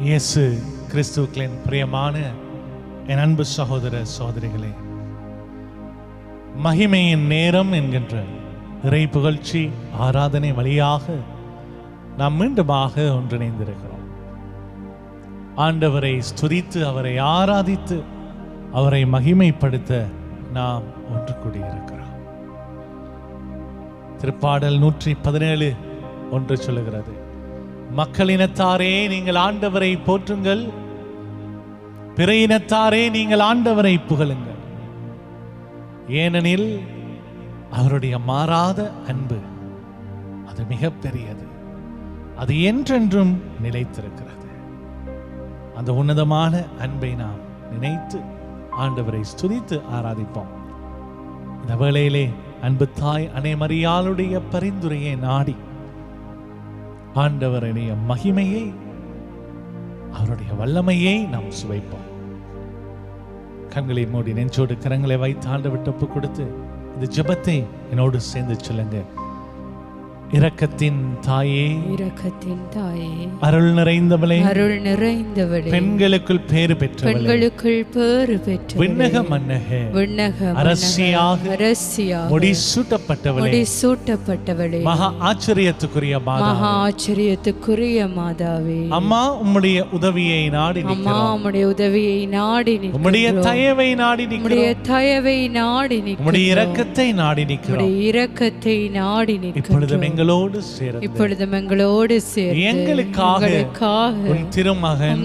இயேசு கிறிஸ்துவின் பிரியமான என் அன்பு சகோதர சகோதரிகளே, மகிமையின் நேரம் என்கின்ற இறை புகழ்ச்சி ஆராதனை வழியாக நாம் மீண்டுமாக ஒன்றிணைந்திருக்கிறோம். ஆண்டவரை ஸ்துதித்து அவரை ஆராதித்து அவரை மகிமைப்படுத்த நாம் ஒன்று கூடியிருக்கிறோம். திருப்பாடல் 117 ஒன்று சொல்லுகிறது, மக்களினத்தாரே நீங்கள் ஆண்டவரை போற்றுங்கள், பிற இனத்தாரே நீங்கள் ஆண்டவரை புகழுங்கள், ஏனெனில் அவருடைய மாறாத அன்பு அது மிக பெரியது, அது என்றென்றும் நிலைத்திருக்கிறது. அந்த உன்னதமான அன்பை நாம் நினைத்து ஆண்டவரை ஸ்துதித்து ஆராதிப்போம். இந்த வேளையிலே அன்பு தாய் அன்னை மரியாளுடைய பரிந்துரையை நாடி ஆண்டவருடைய மகிமையை, அவருடைய வல்லமையை நாம் சுவைப்போம். கண்களை மூடி நெஞ்சோடு கரங்களை வைத்து ஆண்டவர்கிட்ட ஒப்பு கொடுத்து இந்த ஜெபத்தை என்னோடு சேர்ந்து சொல்லுங்க. இரக்கத்தின் தாயே, இரக்கத்தின் தாயே, அருள் நிறைந்தவளே, அருள் நிறைந்தவளே, பெண்களுக்குள் பேறு பெற்றவளே, பெண்களுக்குள் பேறு பெற்றவளே, விண்ணக மன்னக, விண்ணக அரசியாக, அரசியாக, முடிசூட்டப்பட்டவளே, முடிசூட்டப்பட்டவளே, மகா ஆச்சரியத்துக்குரிய மாதாவே, மகா ஆச்சரியத்துக்குரிய மாதாவே, அம்மா உம்முடைய உதவியை நாடி அம்மா நிற்கிறோம். உம்முடைய உதவியை நாடி நிற்கிறோம். உம்முடைய தயவை நாடி உம்முடைய நிற்கிறோம். தயவை நாடி நிற்கிறோம். உம்முடைய இரக்கத்தை நாடி நிற்கிறோம். உம்முடைய இரக்கத்தை நாடி நிற்கிறோம். எங்களோடு சேர்ந்து இப்பொழுதும் எங்களுடைய எங்களுக்காக உன் திருமகன்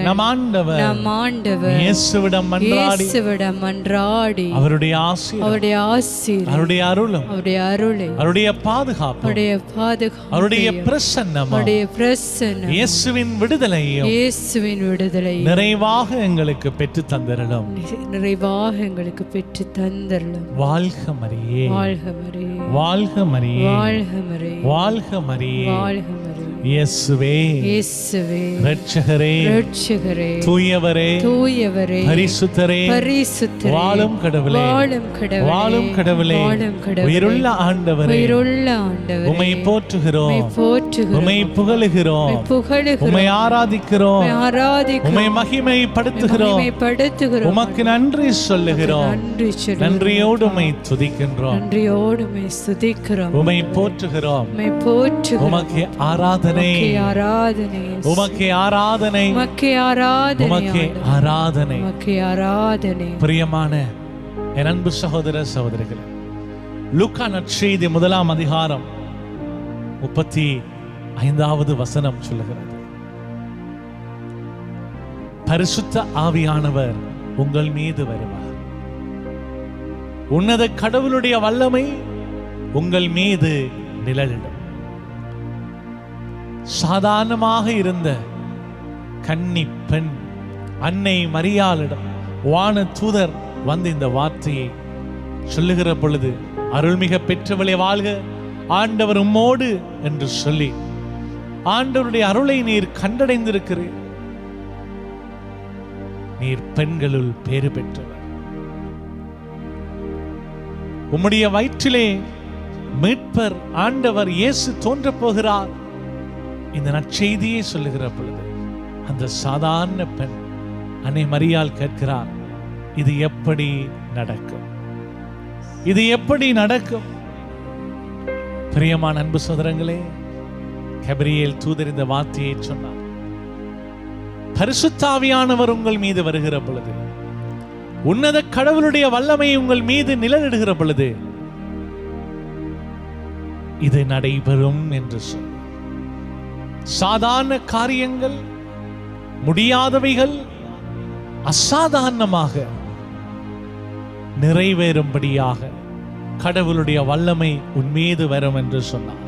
நம் ஆண்டவர் இயேசுவிடம் மன்றாடி அவருடைய ஆசீர், அவருடைய அருளும், அவருடைய பாதுகாப்பு, அவருடைய பிரசன்னமும், இயேசுவின் விடுதலையும் நிறைவாக எங்களுக்கு பெற்று தந்தருளும். வாழ்க மரியே, வாழ்க மரியே, வாழ்க மரியே, இயேசுவே, இரட்சகரே, தூயவரே, பரிசுத்தரே, வாழும் கடவுளே, வாழும் கடவுளே, உயிருள்ள ஆண்டவரே, உம்மை போற்றுகிறோம், உம்மை புகழுகிறோம், உம்மை ஆராதிக்கிறோம், உம்மை மகிமைப்படுத்துகிறோம், உமக்கு நன்றி சொல்லுகிறோம், நன்றியோடு உம்மை துதிக்கின்றோம், உம்மை போற்றுகிறோம், உமக்கு ஆராதனை, உமக்கு ஆராதனை, உமக்கு ஆராதனை. பிரியமான என் அன்பு சகோதர சகோதரிகளே, லூக்கா நற்செய்தி 1 அதிகாரம் 35வது வசனம் சொல்லுகிறது, பரிசுத்த ஆவியானவர் உங்கள் மீது வருவார், உன்னத கடவுளுடைய வல்லமை உங்கள் மீது நிழலிடும். சாதாரணமாக இருந்த கன்னி பெண் அன்னை மரியாளிடம் வான தூதர் வந்து இந்த வார்த்தையை சொல்லுகிற பொழுது, அருள்மிக பெற்றவளே வாழ்க, ஆண்டவர் உம்மோடு என்று சொல்லி, ஆண்டவருடைய அருளை நீர் கண்டடைந்திருக்கிறீர், நீர் பெண்களுள் பேறு பெற்றவர், உம்முடைய வயிற்றிலே மீட்பர் ஆண்டவர் இயேசு தோன்ற போகிறார். இந்த நற்செய்தியை சொல்லுகிற பொழுது அந்த சாதாரண பெண் அன்னை மரியாள் கேட்கிறார், இது எப்படி நடக்கும், இது எப்படி நடக்கும்? பிரியமான அன்பு சகோதரங்களே, கபிரியேல் தூதர் இந்த வார்த்தையை சொன்னார், பரிசுத்த ஆவியானவர் உங்கள் மீது வருகிற பொழுது, உன்னத கடவுளுடைய வல்லமை உங்கள் மீது நிழலிடுகிற பொழுது இது நடைபெறும் என்று சொல். சாதாரண காரியங்கள், முடியாதவைகள் அசாதாரணமாக நிறைவேறும்படியாக கடவுளுடைய வல்லமை உன் மீது வரும் என்று சொன்னார்.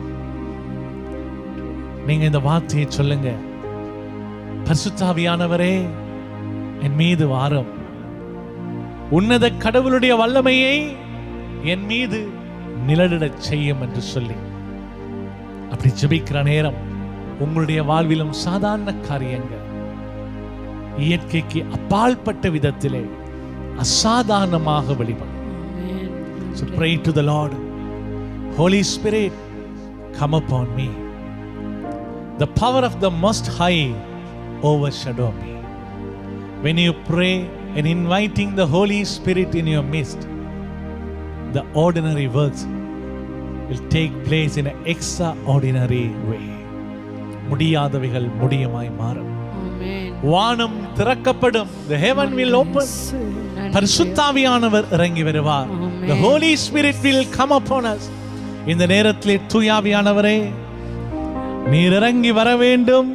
நீங்க இந்த வார்த்தையை சொல்லுங்க, பரிசுத்த ஆவியானவரே என் மீது வாரும், உன்னத கடவுளுடைய வல்லமையை என் மீது நிழலிடச் செய்யும் என்று சொல்லி அப்படி ஜெபிக்கிற நேரம் உங்களுடைய வாழ்விலும் சாதாரண காரியங்கள் இயற்கைக்கு அப்பாற்பட்ட விதத்திலே அசாதாரணமாக வெளிப்படும். So pray to the Lord, Holy Spirit, come upon me. The power of the Most High overshadow me. When you pray and inviting the Holy Spirit in your midst, the ordinary works will take place in an extraordinary way. முடியாதவைகள் முடியுமாய் மாறும். ஆமென். வானம் திறக்கப்படும். The heaven will open. பரிசுத்தாவியானவர் இறங்கி வருவார். The Holy Spirit will come upon us. இந்த நேரத்திலே தூயாவியானவரே நீர் இறங்கி வர வேண்டும்,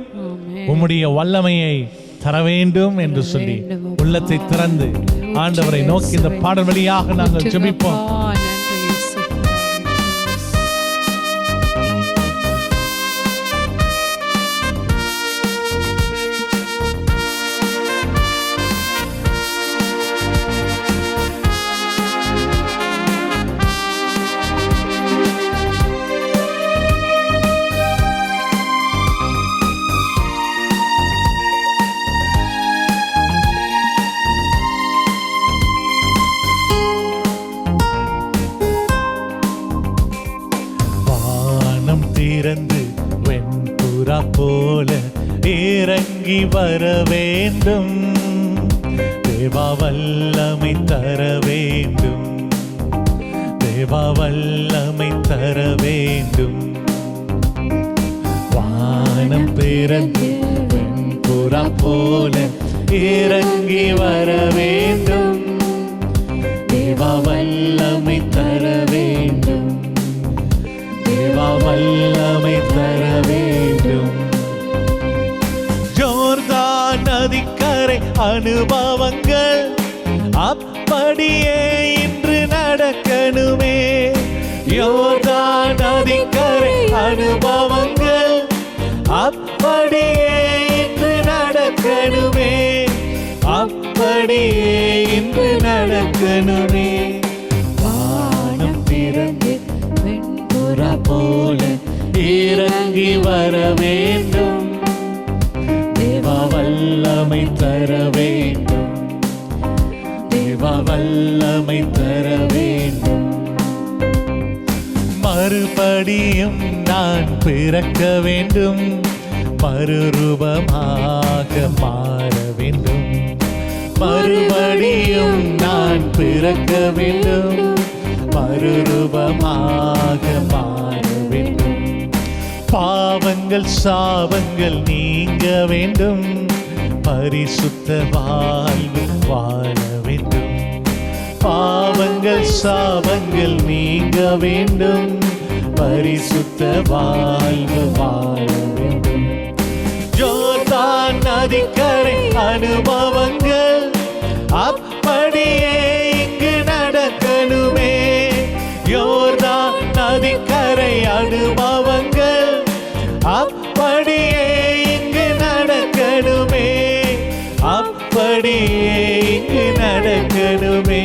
உம்முடைய வல்லமையை தர வேண்டும் என்று சொல்லி உள்ளத்தை திறந்து ஆண்டவரை நோக்கி இந்த பாடல் வழியாக நாங்கள் ஜெபிப்போம். திறந்து வெண்புறா போல இறங்கி வர வேண்டும், தேவா வல்லமை தர வேண்டும், தேவா வல்லமை தர வேண்டும். வானம் திறந்து வெண்புறா போல இறங்கி வர வேண்டும், தேவா வல்லமை தர வேண்டும், தேவா வல்லமை தர வேண்டும். யோர்தான் நதிக்கரை அனுபவங்கள் அப்படியே இன்று நடக்கணுமே, யோர்தான் நதிக்கரை அனுபவங்கள் அப்படியே இன்று நடக்கணுமே, அப்படியே இன்று நடக்கணுமே. வானம் திறந்து போல இறங்கி வர வேண்டும், தேவா வல்லமை தர வேண்டும், தேவா வல்லமை தர வேண்டும். மறுபடியும் நான் பிறக்க வேண்டும், மறுரூபமாக மாற வேண்டும், மறுபடியும் நான் பிறக்க வேண்டும், மறுரூபமாக மாற வேண்டும். பாவங்கள் சாபங்கள் நீங்க வேண்டும், பரிசுத்த வாழ்வு வாழ வேண்டும். பாவங்கள் சாபங்கள் நீங்க வேண்டும், பரிசுத்த வாழ்வு வாழ வேண்டும். யோர்தான் நதிக்கரை அனுபவங்கள் அப்படியே இங்கு நடக்கணுமே, யோர்தான் நதிக்கரை அனுபவங்கள் அப்படியே இங்கு நடக்கணுமே, அப்படியே இங்கு நடக்கணுமே.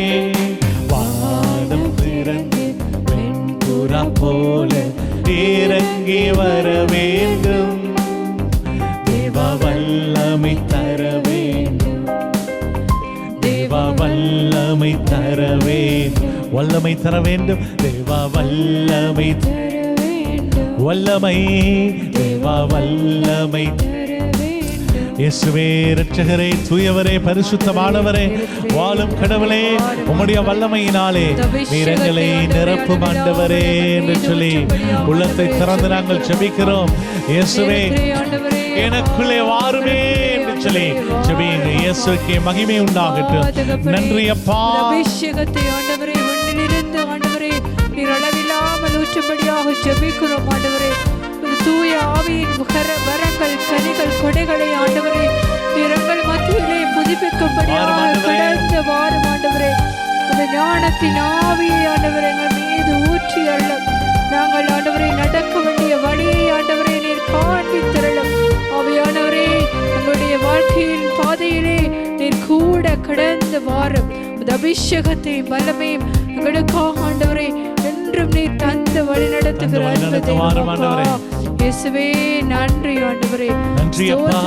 வானம் திறந்து வெண்புறா போல இறங்கி வர வேண்டும், தேவா வல்லமை தர வேண்டும், தேவா வல்லமை தர வேண்டும், வல்லமை தர வேண்டும், தேவா வல்லமை தர வேண்டும், வல்லமை தேவா வல்லமை தர வேண்டும். இயேசுவே இரட்சகரே, தூயவரே, பரிசுத்தமானவரே, வாழும் கடவுளே, உம்முடைய வல்லமையினாலே நீர் எங்களை நிரப்பும் ஆண்டவரே என்று சொல்லி உள்ளத்தை திறந்து நாங்கள் ஜெபிக்கிறோம். இயேசுவே எனக்குள்ளே வாருமே என்று சொல்லி ஜெபிங்க. இயேசுவுக்கே மகிமை உண்டாகட்டும். நன்றி அப்பா. அபிஷேகத்தை ஆண்டவரே உன்னிலிருந்து ஆண்டவரே நீர் அளவில்லாமல் ஊற்றும்படியாக ஜெபிக்கிறோம் ஆண்டவரே. தூய ஆவியின் வரங்கள் கனிகள் கொடைகளை ஆண்டவரே இரங்கள் மத்தியிலே புதுப்பிக்கும்படியாக கடந்த வாரம் ஆண்டவரே அந்த ஞானத்தின் ஆவியை ஆண்டவரே எங்கள் மீது ஊற்றி அருளும். நாங்கள் ஆண்டவரை நடக்க வேண்டிய வழியை ஆண்டவரே நீர் காண்பித்தருளும். ஆவியானவரே எங்களுடைய வாழ்க்கையின் பாதையிலே நீர் கூட கடந்த வாரம் அந்த அபிஷேகத்தை வல்லமையும் எங்களுக்காக ஆண்டவரே என்றும் நீர் தந்த வழி நடத்துகிற இயேசுவே நன்றி ஆண்டவரே. நன்றி அப்பா.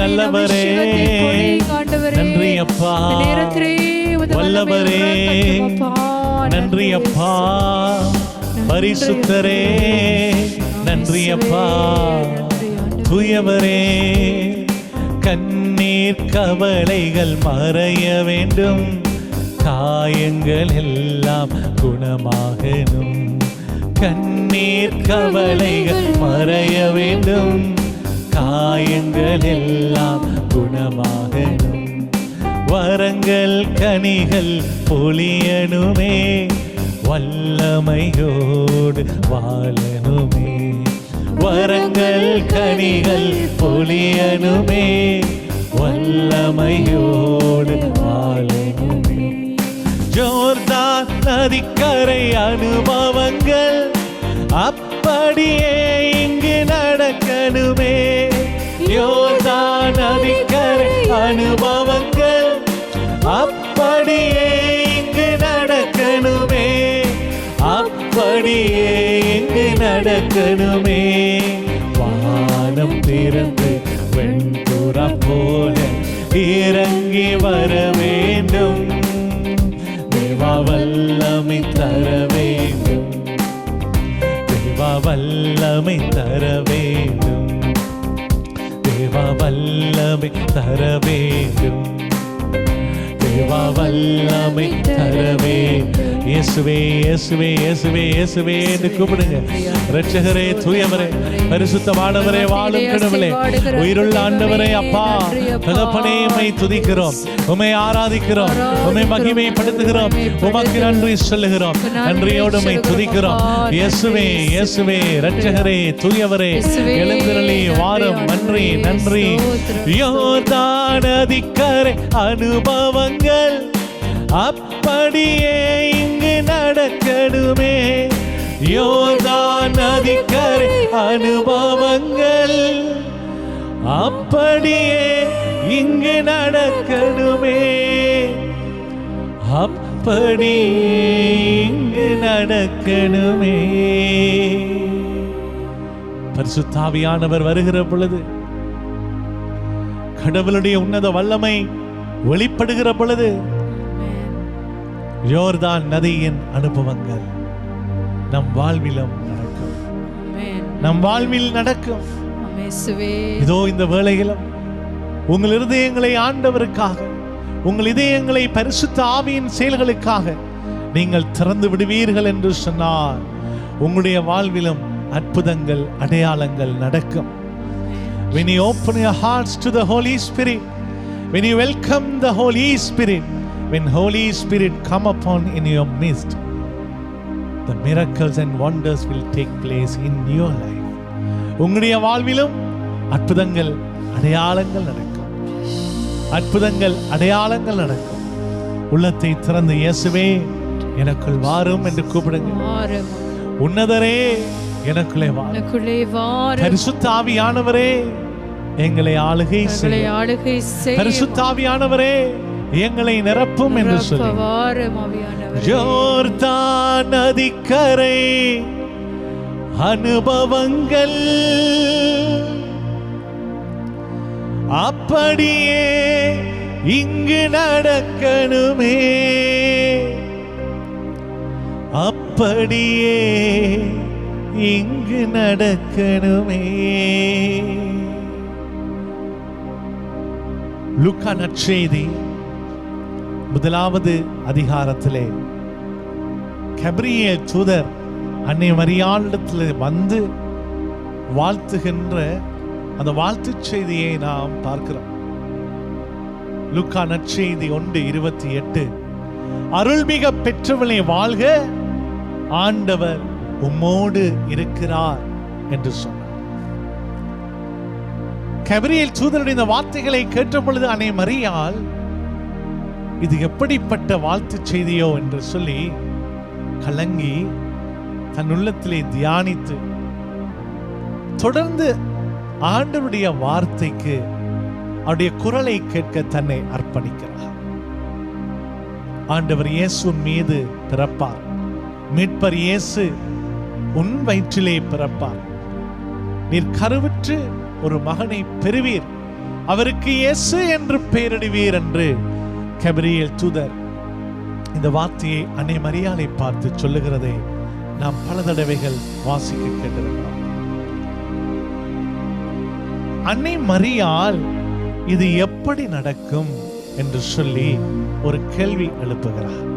நல்லவரே, நன்றி அப்பா. வல்லவரே, நன்றி அப்பா. பரிசுத்தரே, நன்றி அப்பா. தூய தூயவரே, கண்ணீர் கவலைகள் மறைய வேண்டும், காயங்கள் எல்லாம் குணமாகணும். கண்ணீர் கவலைகள் மறைய வேண்டும், காயங்கள் எல்லாம் குணமாகணும். வரங்கள் கனிகள் பொழியணுமே, வல்லமையோடு வாழணுமே. வரங்கள் கனிகள் பொழியணுமே, வல்லமையோடு வாழணுமே. ஜோர்தான் நதிக்கரை அனுபவங்கள் அப்படியே இங்கு நடக்கணுமே. யோர்தான் நதிக்கரை அனுபவங்கள் அப்படியே இங்கு நடக்கணுமே, அப்படியே இங்கு நடக்கணுமே. வானம் திறந்து வெண்புறா போல இறங்கி வர வேண்டும், தேவா வல்லமை தர வேண்டும், தேவா வல்லமை தர வேண்டும், தேவா வல்லமை தர வேண்டும், தேவா வல்லமை தர வேண்டும். இயேசுவே இயேசுவே இயேசுவே இயேசுவே என்று கூப்பிடுங்க. இரட்சகரே, தூயவரே, பரிசுத்தமானவரே, வாழும் கடவுளே, உயிருள்ள ஆண்டவரே, அப்பா தகப்பனே, உம்மை துதிக்கிறோம், உம்மை ஆராதிக்கிறோம், உம்மை மகிமைப்படுத்துகிறோம், உமக்கு நன்றி சொல்லுகிறோம், நன்றியோடு உம்மை துதிக்கிறோம். இயேசுவே இயேசுவே, இரட்சகரே, தூயவரே, எழுந்தருளி வாரும். நன்றி நன்றி. யோர்தான் நதிக்கரை அனுபவங்கள் அப்படியே இங்கு நடக்கணுமே. யோர்தான் நதிக்கரை அனுபவங்கள் அப்படியே இங்கு நடக்கணுமே, அப்படியே இங்கு நடக்கணுமே. பரிசுத்த ஆவியானவர் வருகிற பொழுது, கடவுளுடைய உன்னத வல்லமை வெளிப்படுகிற பொழுது, யோர்தான் நதியின் அனுபவங்கள் நம் வாழ்விலும் நடக்கும், நம் வாழ்வில் நடக்கும். இதோ இந்த வேளையிலும் உங்கள் இதயங்களை ஆண்டவருக்காக, உங்கள் இதயங்களை பரிசுத்த ஆவியின் செயல்களுக்காக நீங்கள் திறந்து விடுவீர்கள் என்று சொன்னார், உங்களுடைய வாழ்விலும் அற்புதங்கள் அடையாளங்கள் நடக்கும். When you open your hearts to the Holy Spirit, when you welcome the Holy Spirit, when Holy Spirit come upon in your midst, the miracles and wonders will take place in your life. உங்களுடைய வாழ்விலும் அற்புதங்கள் அடையாளங்கள் நடக்கும், அற்புதங்கள் அடையாளங்கள் நடக்கும். உள்ளத்தை திறந்து இயேசுவே எனக்குள் வாரும் என்று கூப்பிடுங்க. உன்னதரே எனக்குள்ளே வாரும், பரிசுத்த ஆவியானவரே எங்களை ஆளுகை செய்யும், பரிசுத்த ஆவியானவரே எங்களை நிரப்பும் என்று சொல்லி யோர்தான் நதிக்கரை அனுபவங்கள் அப்படியே இங்கு நடக்கணுமே, அப்படியே இங்கு நடக்கணுமே. லூக்கா நற்செய்தி 1வது அதிகாரத்திலே கபிரியேல் தூதர் அன்னை மரியாளிடத்தில் வந்து வாழ்த்துகின்ற அந்த வாழ்த்துச் செய்தியை நாம் பார்க்கிறோம். லூக்கா நற்செய்தி 1:28, அருள்மிக பெற்றவளே வாழ்க, ஆண்டவர் உம்மோடு இருக்கிறார் என்று சொன்னார். கபிரியேல் தூதருடைய இந்த வார்த்தைகளை கேட்ட பொழுது அன்னை மரியாள் இது எப்படிப்பட்ட வாழ்த்து செய்தியோ என்று சொல்லி கலங்கி தன் உள்ளத்திலே தியானித்து தொடர்ந்து ஆண்டவருடைய வார்த்தைக்கு, அவருடைய குரலை கேட்க தன்னை அர்ப்பணிக்கிறார். ஆண்டவர் இயேசு மீது பிறப்பார், மீட்பர் இயேசு உன் வயிற்றிலே பிறப்பார், நீர் கருவுற்று ஒரு மகனை பெறுவீர், அவருக்கு இயேசு என்று பெயரிடுவீர் என்று கபிரியேல் தூதர் இந்த வார்த்தையை அன்னை மரியாளை பார்த்து சொல்லுகிறதை நாம் பல தடவைகள் வாசிக்க கேட்டிருக்கிறோம். அன்னை மரியாள் இது எப்படி நடக்கும் என்று சொல்லி ஒரு கேள்வி எழுப்புகிறார்.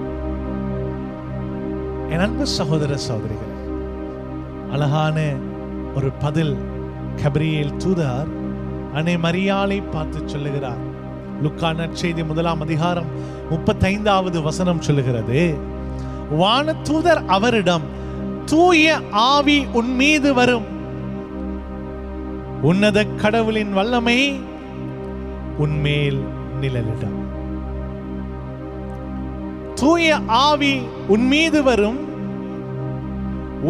என் அன்பு சகோதர சகோதரிகள், அழகான ஒரு பதில் கபிரியேல் தூதர் அன்னை மரியாளை பார்த்து சொல்லுகிறார். லூக்கா நற்செய்தி 1ஆம் அதிகாரம் 35வது வசனம் சொல்லுகிறது, வானதூதர் அவரிடம், தூய ஆவி உன் மீது வரும், உன்னத கடவுளின் வல்லமை உன்மேல் நிழலிடும். தூய ஆவி உன் மீது வரும்,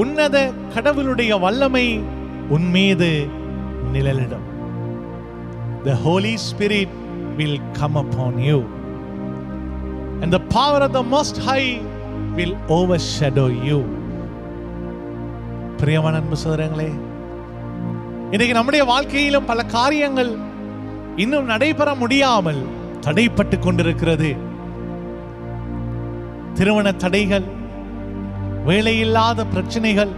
உன்னத கடவுளுடைய வல்லமை உன்மீது நிழலிடும். The Holy Spirit will come upon you and the power of the Most High will overshadow you. பிரியமான அன்பு சகோதரங்களே, இன்னைக்கு நம்முடைய வாழ்க்கையிலும் பல காரியங்கள் இன்னும் நடைபெற முடியாமல் தடைப்பட்டு கொண்டிருக்கிறது. திருமண தடைகள், வேலையில்லாத பிரச்சனைகள்,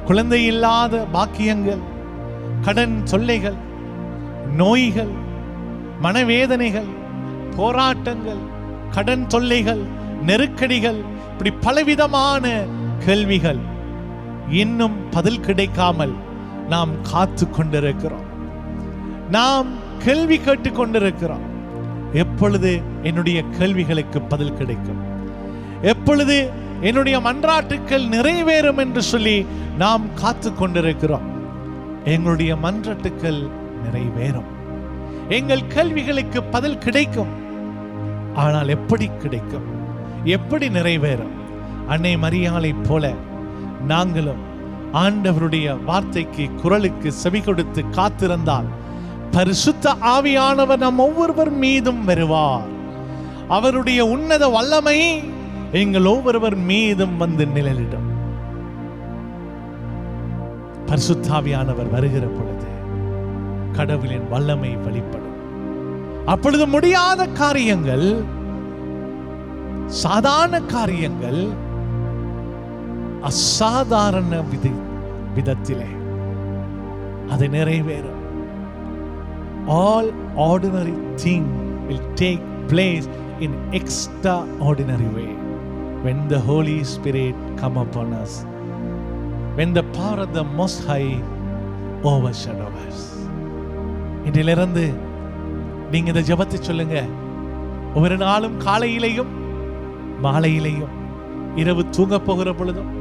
குழந்தை இல்லாத பாக்கியங்கள், கடன் தொல்லைகள், நோய்கள், மனவேதனைகள், போராட்டங்கள், கடன் தொல்லைகள், நெருக்கடிகள், இப்படி பலவிதமான கேள்விகள் இன்னும் பதில் கிடைக்காமல் நாம் காத்து கொண்டிருக்கிறோம். நாம் கேள்வி கேட்டுக் கொண்டிருக்கிறோம். எப்பொழுது என்னுடைய கேள்விகளுக்கு பதில் கிடைக்கும், எப்பொழுது என்னுடைய மன்றாட்டுக்கள் நிறைவேறும் என்று சொல்லி நாம் காத்து கொண்டிருக்கிறோம். எங்களுடைய மன்றாட்டுக்கள் நிறைவேறும், எங்கள் கேள்விகளுக்கு பதில் கிடைக்கும். ஆனால் எப்படி கிடைக்கும், எப்படி நிறைவேறும்? அன்னை மரியாளை போல நாங்களும் ஆண்டவருடைய வார்த்தைக்கு, குரலுக்கு செவி கொடுத்து காத்திருந்தால் பரிசுத்த ஆவியானவர் நம் ஒவ்வொருவர் மீதும் வருவார். அவருடைய உன்னத வல்லமை எங்கள் ஒவ்வொருவர் மீதும் வந்து நிழலிடும். பரிசுத்த ஆவியானவர் வருகிற பொழுது கடவுளின் வல்லமை வெளிப்படும். அப்பொழுது முடியாத காரியங்கள், சாதாரண காரியங்கள் அசாதாரண விதத்திலே அது நிறைவேறும். All ordinary things will take place in extraordinary way when the Holy Spirit come upon us, when the power of the Most High overshadow us. இன்றிலிருந்து நீங்க இந்த ஜெபத்தை சொல்லுங்க. ஒவ்வொரு நாளும் காலையிலையும் மாலையிலையும், இரவு தூங்க போகிற பொழுதும்,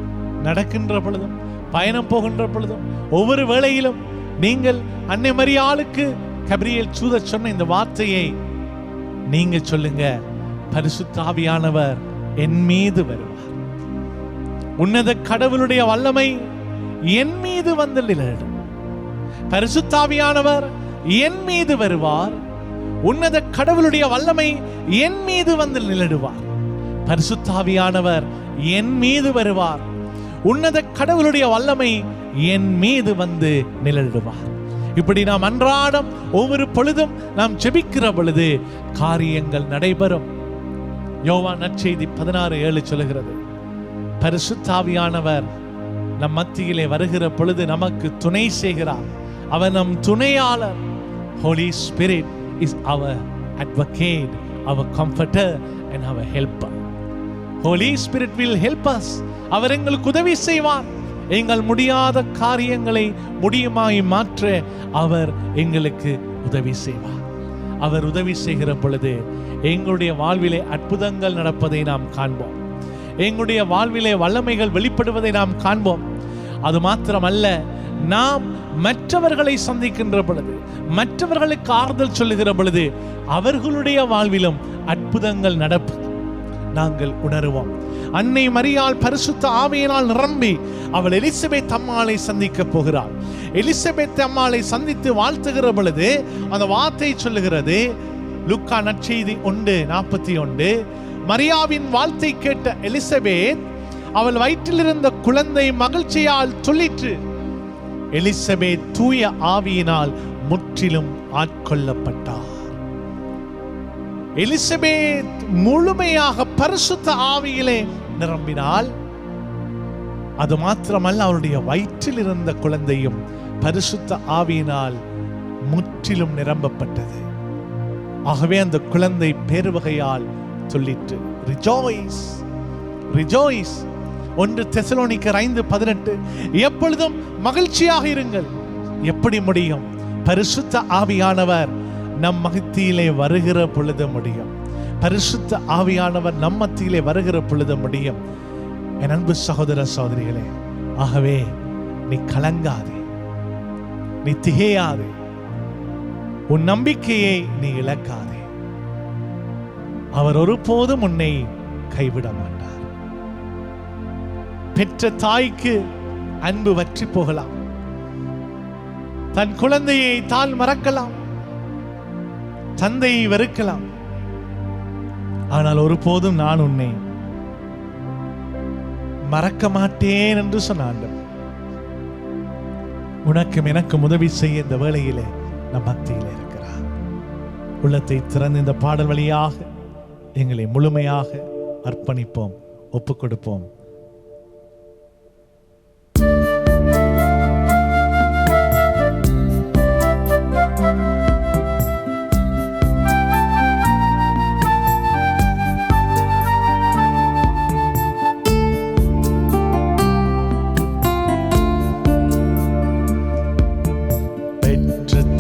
நடக்கின்ற பொழுதும், பயணம் போகின்ற பொழுதும், ஒவ்வொரு வேளையிலும் நீங்கள் அன்னை மரியாளுக்கு கபிரியேல் தூதர் சொன்ன இந்த வார்த்தையை நீங்க சொல்லுங்க. பரிசுத்த ஆவியானவர் என் மீது வருவார், உன்னத கடவுளுடைய வல்லமை என் மீது வந்து நிழலிடும். பரிசுத்த ஆவியானவர் என் மீது வருவார், உன்னத கடவுளுடைய வல்லமை என் மீது வந்து நிழலிடுவார். பரிசுத்த ஆவியானவர் என் மீது வருவார், உன்னத கடவுளுடைய வல்லமை என் மீது வந்து நிழலிடுவார். இப்படி நாம் அன்றாடம் ஒவ்வொரு பொழுதும் நாம் ஜெபிக்கிற பொழுது காரியங்கள் நடைபெறும். யோவான் நற்செய்தி 16:7 சொல்லுகிறது, பரிசுத்த ஆவியானவர் நம் மத்தியிலே வருகிற பொழுது நமக்கு துணை செய்கிறார். அவர் நம் துணையாளர். Holy Spirit is our advocate, our comforter and our helper. Holy Spirit will help us. அவர் எங்களுக்கு உதவி செய்வார். எங்கள் முடியாத காரியங்களை முடியுமாய் மாற்ற அவர் எங்களுக்கு உதவி செய்வார். அவர் உதவி செய்கிற பொழுது எங்களுடைய வாழ்விலே அற்புதங்கள் நடப்பதை நாம் காண்போம். எங்களுடைய வாழ்விலே வல்லமைகள் வெளிப்படுவதை நாம் காண்போம். அது மாத்திரமல்ல, நாம் மற்றவர்களை சந்திக்கின்ற பொழுது, மற்றவர்களுக்கு ஆறுதல் சொல்லுகிற பொழுது அவர்களுடைய வாழ்விலும் அற்புதங்கள் நடப்பது நாங்கள் உணருவோம். அன்னை மரியாள் பரிசுத்த ஆவியினால் நிரம்பி அவள் எலிசபெத் அம்மாளை சந்திக்க போகிறாள். எலிசபெத் அம்மாளை சந்தித்து வாழ்த்துகிற பொழுது அந்த வார்த்தை சொல்லுகிறது, லூக்கா நற்செய்தி 1:41, மரியாவின் வாழ்த்தை கேட்ட எலிசபெத் அவள் வயிற்றிலிருந்த குழந்தை மகிழ்ச்சியால் துள்ளிற்று. எலிசபெத் தூய ஆவியினால் முற்றிலும் ஆட்கொள்ளப்பட்டார். எலிசபெத் முழுமையாக பரிசுத்த ஆவியிலே நிரம்பினாள். அது மாத்திரமல்ல, அவருடைய வயிற்றில் இருந்த குழந்தையும் பரிசுத்த ஆவியினால் முற்றிலும் நிரம்பப்பட்டது. ஆகவே அந்த குழந்தை பேருவகையால் சொல்லிற்று, ரிஜாய்ஸ் ரிஜாய்ஸ். 1 தெசலோனிக்கர் 5:18, எப்பொழுதும் மகிழ்ச்சியாக இருங்கள். எப்படி முடியும்? பரிசுத்த ஆவியானவர் நம் மத்தியிலே வருகிற பொழுது முடியும். பரிசுத்த ஆவியானவர் நம் மத்தியிலே வருகிற பொழுது முடியும். என் அன்பு சகோதர சகோதரிகளே, ஆகவே நீ கலங்காதே, நீ திகையாதே, உன் நம்பிக்கையை நீ இழக்காதே. அவர் ஒருபோதும் உன்னை கைவிட மாட்டார். பெற்ற தாய்க்கு அன்பு வற்றி போகலாம், தன் குழந்தையை தான் மறக்கலாம், தந்தையை வெறுக்கலாம். ஆனால் ஒருபோதும் நான் உன்னை மறக்க மாட்டேன் என்று சொன்ன ஆண்டவர் உனக்கும் எனக்கும் உதவி செய்ய இந்த வேளையிலே நம் மத்தியிலே இருக்கிறார். உள்ளத்தை திறந்து இந்த பாடல் வழியாக எங்களை முழுமையாக அர்ப்பணிப்போம், ஒப்புக் கொடுப்போம்.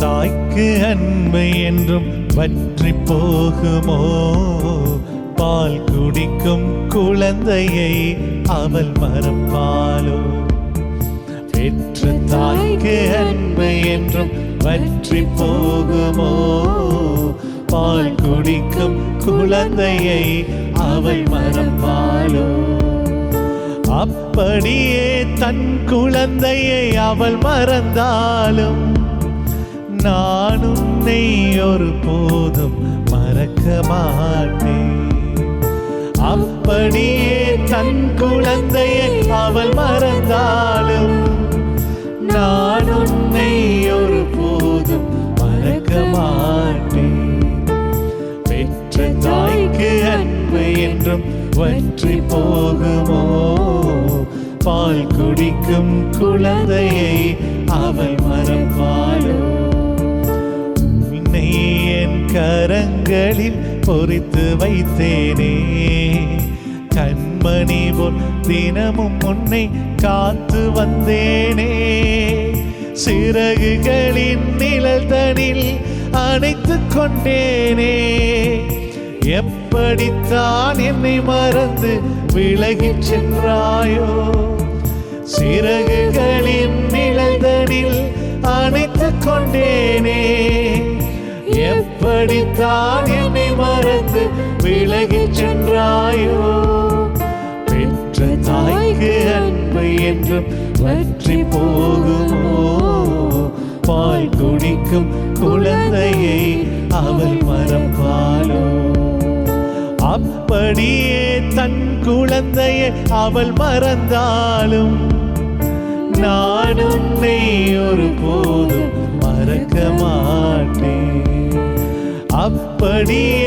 தாய்க்கு அன்பை என்றும் வற்றி போகுமோ? பால் குடிக்கும் குழந்தையை அவள் மறப்பாளோ? பெற்ற தாய்க்கு அன்பை என்றும் வற்றி போகுமோ? பால் குடிக்கும் குழந்தையை அவள் மறப்பாளோ? அப்படியே தன் குழந்தையை அவள் மறந்தாலும் நான் உன்னை ஒரு போதும் மறக்க மாட்டேன். அப்படியே தன் குழந்தையை அவள் மறந்தாலும் நான் உன்னை ஒரு போதும் மறக்க மாட்டேன். பெற்ற தாய்க்கு அன்பு என்றும் வற்றி போகுமோ? பால் குடிக்கும் குழந்தையை அவள் மறப்பாளோ? என் கரங்களில் பொறித்து வைத்தேனே, கண்மணி போல் தினமும் உன்னை காத்து வந்தேனே. சிறகுகளின் நிழல் தனில் அணைத்துக் கொண்டேனே. எப்படித்தான் என்னை மறந்து விலகிச் சென்றாயோ? சிறகுகளின் நிழல் தனில் அணைத்துக் கொண்டேனே. எப்படித்தான் என்னை மறந்து விலகிச் சென்றாயோ? பெற்ற தாய்க்கு அன்பு என்றும் வற்றி போகுமோ? பால் குடிக்கும் குழந்தையை அவள் மறப்பாளோ? அப்படியே தன் குழந்தையை அவள் மறந்தாலும் நான் உன்னை ஒரு போதும் மறக்க மாட்டேன். அப்படியே